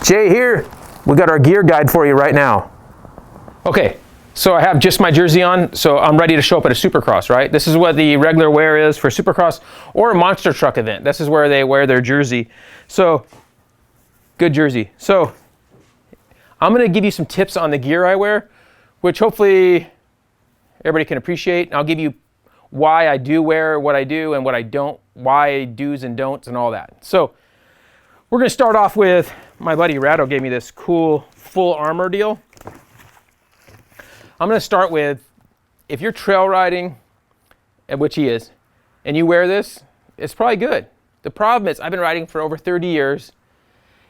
Jay here. We got our gear guide for you right now. Okay, so I have just my jersey on, so I'm ready to show up at a Supercross, right? This is what the regular wear is for Supercross or a monster truck event. This is where they wear their jersey. So, good jersey. So, I'm gonna give you some tips on the gear I wear, which hopefully everybody can appreciate. I'll give you why I do wear what I do and what I don't, why do's and don'ts and all that. So, we're gonna start off with, my buddy Rado gave me this cool full armor deal. I'm gonna start with, if you're trail riding, which he is, and you wear this, it's probably good. The problem is, I've been riding for over 30 years,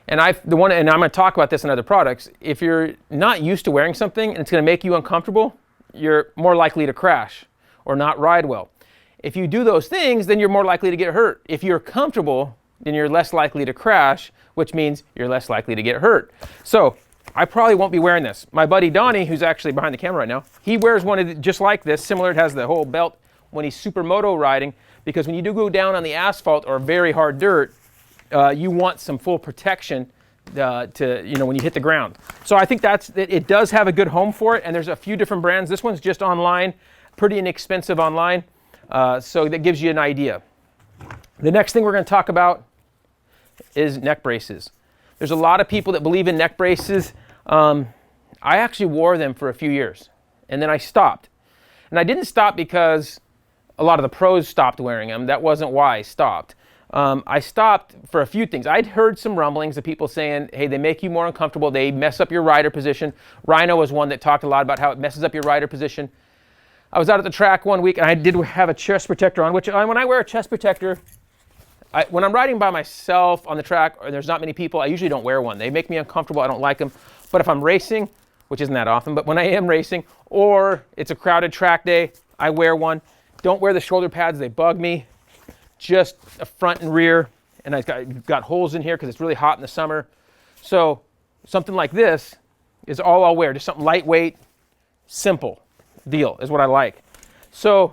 and I'm gonna talk about this in other products. If you're not used to wearing something and it's gonna make you uncomfortable, you're more likely to crash or not ride well. If you do those things, then you're more likely to get hurt. If you're comfortable, then you're less likely to crash, which means you're less likely to get hurt. So, I probably won't be wearing this. My buddy Donnie, who's actually behind the camera right now, he wears one just like this, similar. It has the whole belt when he's supermoto riding, because when you do go down on the asphalt or very hard dirt, you want some full protection when you hit the ground. So I think it does have a good home for it, and there's a few different brands. This one's just online, pretty inexpensive online, so that gives you an idea. The next thing we're going to talk about is neck braces. There's a lot of people that believe in neck braces. I actually wore them for a few years, and then I stopped. And I didn't stop because a lot of the pros stopped wearing them. That wasn't why I stopped. I stopped for a few things. I'd heard some rumblings of people saying, hey, they make you more uncomfortable. They mess up your rider position. Rhino was one that talked a lot about how it messes up your rider position. I was out at the track one week, and I did have a chest protector on, which when I wear a chest protector, when I'm riding by myself on the track or there's not many people, I usually don't wear one. They make me uncomfortable. I don't like them. But if I'm racing, which isn't that often, but when I am racing or it's a crowded track day, I wear one. Don't wear the shoulder pads. They bug me. Just a front and rear. And I've got holes in here because it's really hot in the summer. So something like this is all I'll wear. Just something lightweight, simple deal is what I like. So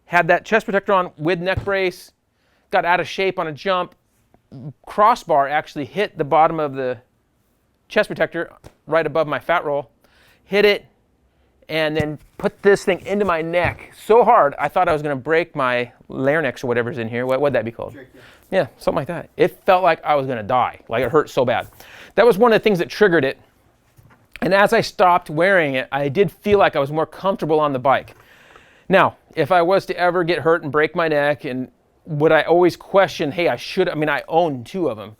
had that chest protector on with neck brace. Got out of shape on a jump. Crossbar actually hit the bottom of the chest protector right above my fat roll. Hit it and then put this thing into my neck so hard I thought I was going to break my larynx or whatever's in here. What'd that be called? Yeah, something like that. It felt like I was going to die. Like it hurt so bad. That was one of the things that triggered it. And as I stopped wearing it, I did feel like I was more comfortable on the bike. Now, if I was to ever get hurt and break my neck, and would I always question, hey, I own two of them.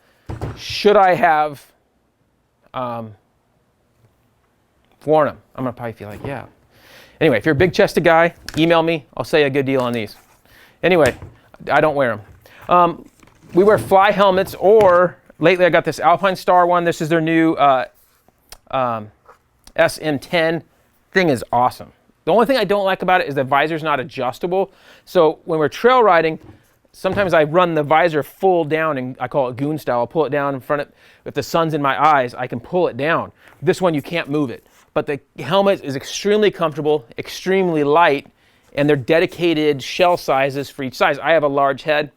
Should I have worn them? I'm going to probably feel like, yeah. Anyway, if you're a big-chested guy, email me. I'll say a good deal on these. Anyway, I don't wear them. We wear fly helmets, or lately I got this Alpine Star one. This is their new SM10. Thing is awesome. The only thing I don't like about it is the visor's not adjustable. So when we're trail riding, sometimes I run the visor full down, and I call it goon style. I'll pull it down in front of, if the sun's in my eyes, I can pull it down. This one, you can't move it. But the helmet is extremely comfortable, extremely light, and they're dedicated shell sizes for each size. I have a large head.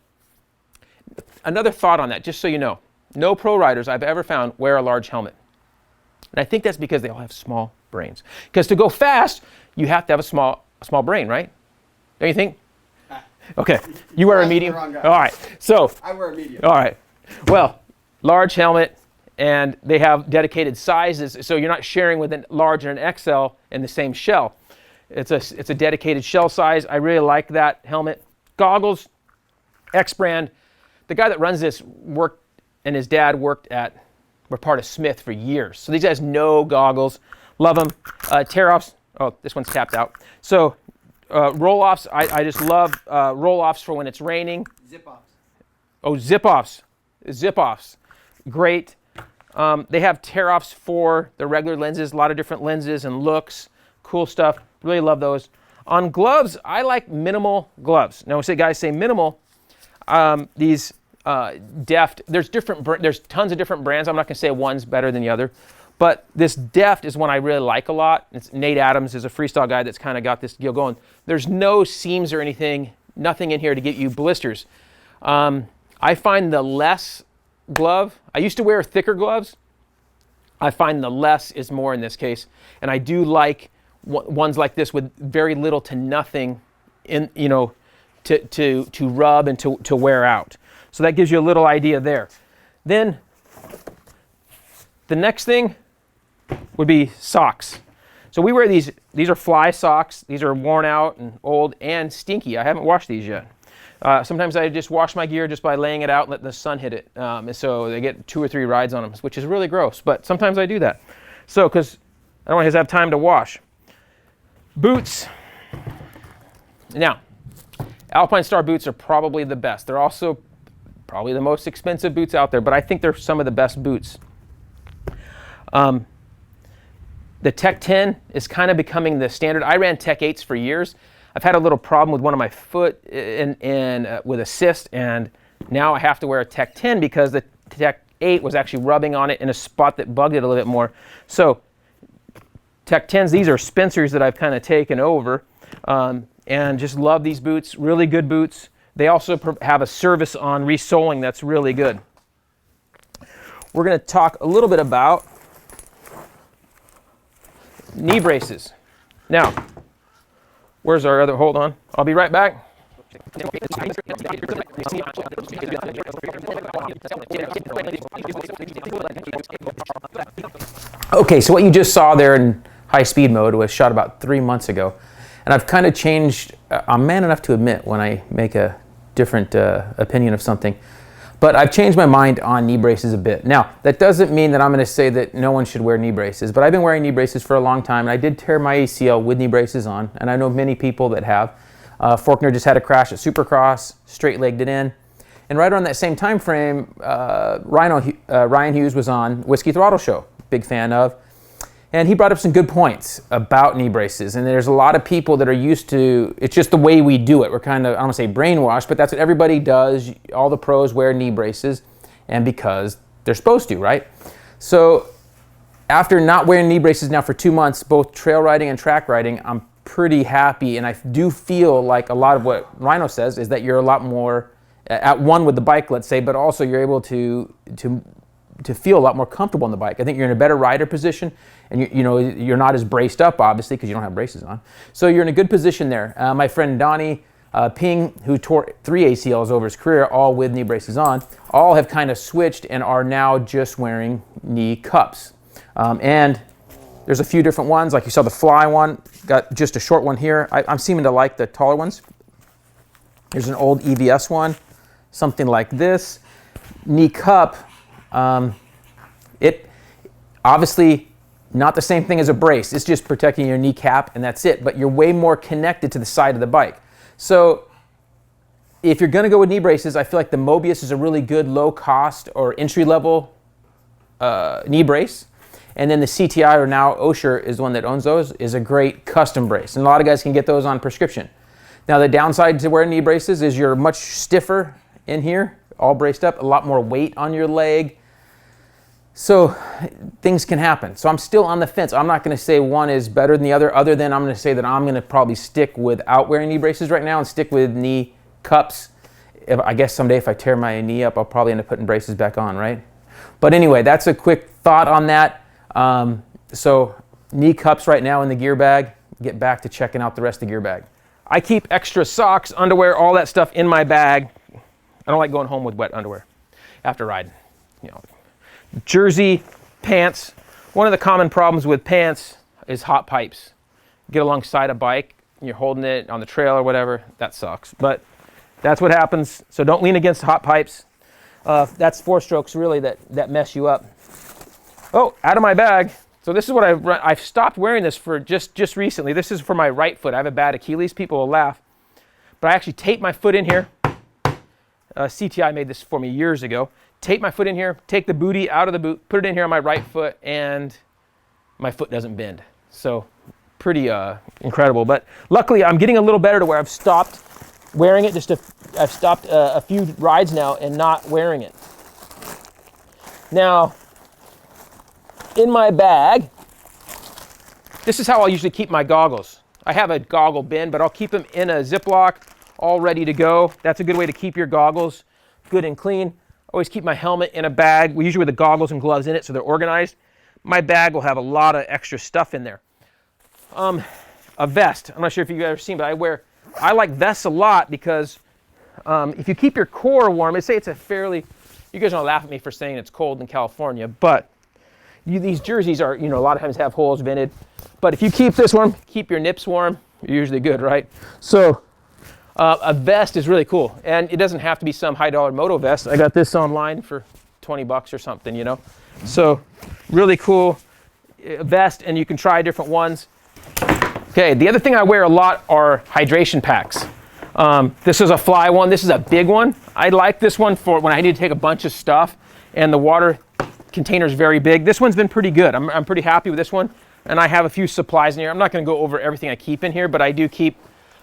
Another thought on that, just so you know, no pro riders I've ever found wear a large helmet. And I think that's because they all have small brains. Because to go fast, you have to have a small brain, right? Don't you think? Okay, you wear a medium? All right, so. I wear a medium. All right, well, large helmet, and they have dedicated sizes, so you're not sharing with a large and an XL in the same shell. It's a dedicated shell size. I really like that helmet. Goggles, X brand. The guy that runs this and his dad were part of Smith for years. So these guys know goggles, love them. Tear-offs, oh, this one's tapped out. So roll-offs, I just love roll-offs for when it's raining. Zip-offs. Oh, zip-offs. Zip-offs. Great. They have tear-offs for the regular lenses, a lot of different lenses and looks. Cool stuff. Really love those. On gloves, I like minimal gloves. Now, when guys say minimal, these Deft, there's tons of different brands. I'm not going to say one's better than the other. But this Deft is one I really like a lot. Nate Adams is a freestyle guy that's kind of got this deal going. There's no seams or anything, nothing in here to get you blisters. I find the less glove, I used to wear thicker gloves, I find the less is more in this case. And I do like ones like this with very little to nothing in, to rub and to wear out. So that gives you a little idea there. Then the next thing would be socks. So we wear these are fly socks. These are worn out and old and stinky. I haven't washed these yet. Sometimes I just wash my gear just by laying it out and letting the sun hit it. So they get 2 or 3 rides on them, which is really gross. But sometimes I do that. So, because I don't always have time to wash. Boots. Now, Alpine Star boots are probably the best. They're also probably the most expensive boots out there, but I think they're some of the best boots. The Tech 10 is kind of becoming the standard. I ran Tech 8s for years. I've had a little problem with one of my foot with a cyst, and now I have to wear a Tech 10 because the Tech 8 was actually rubbing on it in a spot that bugged it a little bit more. So Tech 10s, these are Spencers that I've kind of taken over, and just love these boots, really good boots. They also have a service on resoling that's really good. We're going to talk a little bit about knee braces. Now, where's our other, hold on, I'll be right back. Okay, so what you just saw there in high speed mode was shot about 3 months ago. And I've kind of changed, I'm man enough to admit when I make a different opinion of something. But I've changed my mind on knee braces a bit. Now, that doesn't mean that I'm going to say that no one should wear knee braces, but I've been wearing knee braces for a long time, and I did tear my ACL with knee braces on, and I know many people that have. Faulkner just had a crash at Supercross, straight-legged it in. And right around that same time frame, Ryan Hughes was on Whiskey Throttle Show, big fan of, and he brought up some good points about knee braces. And there's a lot of people that are used to, it's just the way we do it. We're kind of, I don't want to say brainwashed, but that's what everybody does. All the pros wear knee braces, and because they're supposed to, right? So after not wearing knee braces now for 2 months, both trail riding and track riding, I'm pretty happy. And I do feel like a lot of what Rhino says is that you're a lot more at one with the bike, let's say, but also you're able to feel a lot more comfortable on the bike. I think you're in a better rider position, and you're not as braced up, obviously, because you don't have braces on. So you're in a good position there. My friend Donnie Ping, who tore 3 ACLs over his career, all with knee braces on, all have kind of switched and are now just wearing knee cups. And there's a few different ones, like you saw the Fly one, got just a short one here. I'm seeming to like the taller ones. There's an old EVS one, something like this. Knee cup. It obviously not the same thing as a brace. It's just protecting your kneecap and that's it, but you're way more connected to the side of the bike. So if you're going to go with knee braces, I feel like the Mobius is a really good low cost or entry level knee brace. And then the CTI, or now Osher is the one that owns those, is a great custom brace. And a lot of guys can get those on prescription. Now the downside to wearing knee braces is you're much stiffer in here, all braced up, a lot more weight on your leg. So things can happen. So I'm still on the fence. I'm not going to say one is better than the other than I'm going to say that I'm going to probably stick without wearing knee braces right now and stick with knee cups. I guess someday if I tear my knee up, I'll probably end up putting braces back on, right? But anyway, that's a quick thought on that. So knee cups right now in the gear bag. Get back to checking out the rest of the gear bag. I keep extra socks, underwear, all that stuff in my bag. I don't like going home with wet underwear after riding. Jersey, pants. One of the common problems with pants is hot pipes. Get alongside a bike, and you're holding it on the trail or whatever, that sucks. But that's what happens. So don't lean against hot pipes. That's 4-strokes really that mess you up. Oh, out of my bag. So this is what I've stopped wearing this for just recently. This is for my right foot. I have a bad Achilles. People will laugh. But I actually tape my foot in here. CTI made this for me years ago. Tape my foot in here, take the booty out of the boot, put it in here on my right foot, and my foot doesn't bend. So pretty incredible. But luckily, I'm getting a little better to where I've stopped wearing it. I've stopped a few rides now and not wearing it. Now, in my bag, this is how I'll usually keep my goggles. I have a goggle bin, but I'll keep them in a Ziploc, all ready to go. That's a good way to keep your goggles good and clean. Always keep my helmet in a bag, usually with the goggles and gloves in it so they're organized. my bag will have a lot of extra stuff in there. A vest. I'm not sure if you've ever seen, but I like vests a lot because if you keep your core warm, let's say it's a fairly, you guys don't laugh at me for saying it's cold in California, but these jerseys are, a lot of times have holes vented. But if you keep this warm, keep your nips warm, you're usually good, right? So a vest is really cool. And it doesn't have to be some high-dollar moto vest. I got this online for 20 bucks or something, So really cool vest, and you can try different ones. Okay, the other thing I wear a lot are hydration packs. This is a Fly one. This is a big one. I like this one for when I need to take a bunch of stuff, and the water container is very big. This one's been pretty good. I'm pretty happy with this one, and I have a few supplies in here. I'm not going to go over everything I keep in here, but I do keep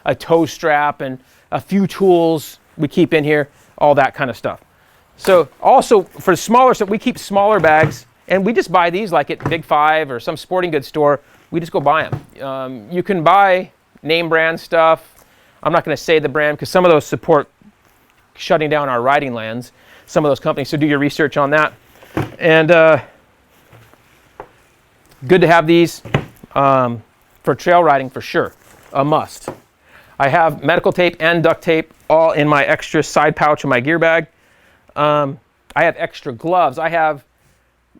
a toe strap and a few tools we keep in here, all that kind of stuff. So also for smaller stuff, we keep smaller bags, and we just buy these like at Big Five or some sporting goods store. We just go buy them. You can buy name brand stuff. I'm not going to say the brand because some of those support shutting down our riding lands, some of those companies, so do your research on that. And good to have these for trail riding for sure, a must. I have medical tape and duct tape all in my extra side pouch in my gear bag. I have extra gloves. I have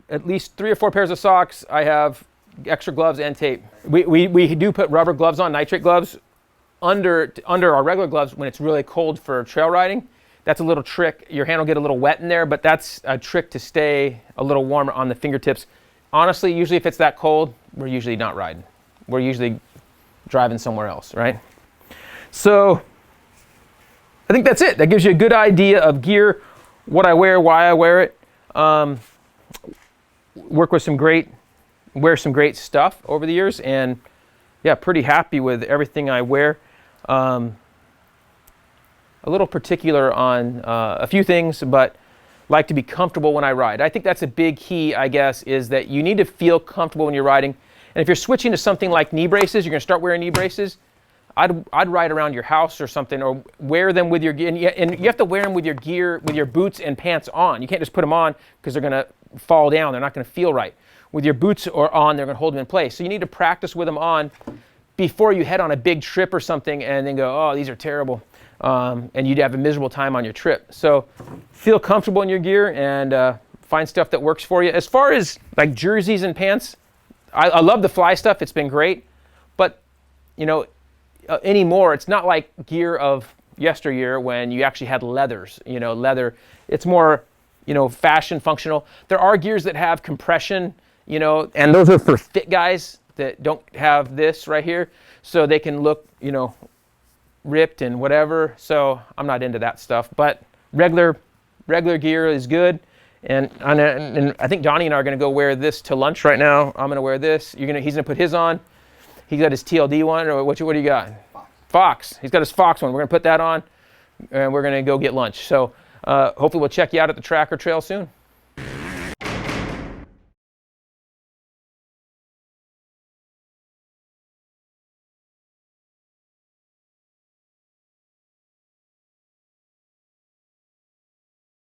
at least 3 or 4 pairs of socks. I have extra gloves and tape. We do put rubber gloves on, nitrate gloves, under our regular gloves when it's really cold for trail riding. That's a little trick. Your hand will get a little wet in there, but that's a trick to stay a little warmer on the fingertips. Honestly, usually if it's that cold, we're usually not riding. We're usually driving somewhere else, right? So I think that's it. That gives you a good idea of gear, what I wear, why I wear it. Wear some great stuff over the years, and yeah, pretty happy with everything I wear. A little particular on a few things, but like to be comfortable when I ride. I think that's a big key, I guess, is that you need to feel comfortable when you're riding. And if you're switching to something like knee braces, you're going to start wearing knee braces. I'd ride around your house or something, or wear them with your gear. And you have to wear them with your gear, with your boots and pants on. You can't just put them on because they're going to fall down. They're not going to feel right. With your boots on, they're going to hold them in place. So you need to practice with them on before you head on a big trip or something and then go, oh, these are terrible. And you'd have a miserable time on your trip. So feel comfortable in your gear and find stuff that works for you. As far as like jerseys and pants, I love the Fly stuff. It's been great. But, anymore, it's not like gear of yesteryear when you actually had leathers, leather. It's more, fashion functional. There are gears that have compression, and those are for fit guys that don't have this right here. So they can look, ripped and whatever. So I'm not into that stuff, but regular gear is good. And I think Donnie and I are going to go wear this to lunch right now. I'm going to wear this. He's going to put his on. He got his TLD one, or what do you got? Fox. He's got his Fox one. We're going to put that on, and we're going to go get lunch. So hopefully we'll check you out at the track or trail soon.